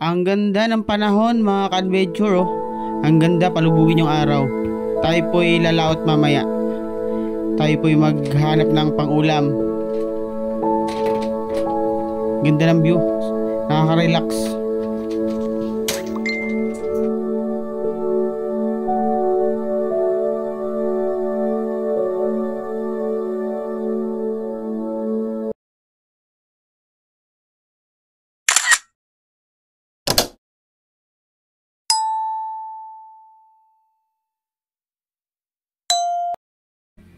Ang ganda ng panahon mga ka-adventure oh. Ang ganda, palubugin yung araw. Tayo po'y lalaot mamaya. Tayo po'y maghanap ng pang-ulam. Ganda ng view. Nakaka-relax.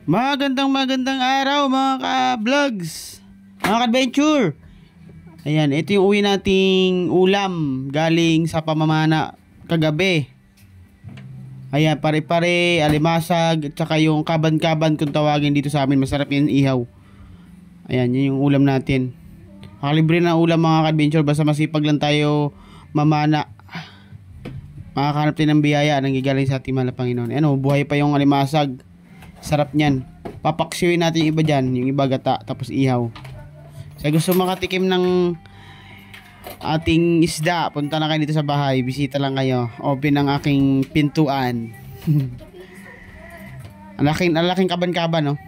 Magandang araw mga ka-vlogs, mga ka-adventure. Ayan, ito yung uwi nating ulam galing sa pamamana kagabi. Ayan, pare-pare, alimasag, at saka yung kaban-kaban kung tawagin dito sa amin. Masarap yung ihaw. Ayan, yun yung ulam natin. Makalibre na ulam mga ka-adventure, basta masipag lang tayo mamana. Makakahanap din ng biyaya nang gigaling sa ating mahal na Panginoon. Ano, buhay pa yung alimasag. Sarap niyan. Papaksiwin natin yung iba dyan. Yung iba gata, tapos ihaw. Sa gusto makatikim ng ating isda, punta na kayo dito sa bahay. Bisita lang kayo. Open ang aking pintuan. Ang laking kaban-kaban, no?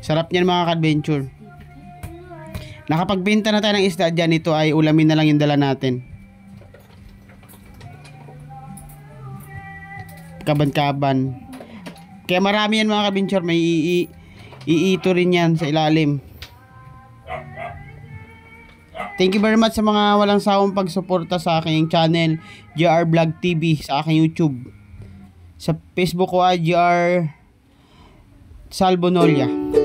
Sarap niyan mga ka-adventure. Nakapagbenta na tayo ng isda dyan. Ito ay ulamin na lang yung dala natin. Kaban-kaban. Kaya marami yan mga ka-adventure. May iito rin yan sa ilalim. Thank you very much sa mga walang sawang pagsuporta sa aking channel GR Vlog TV, sa aking YouTube. Sa Facebook ko ay GR Salbonolia.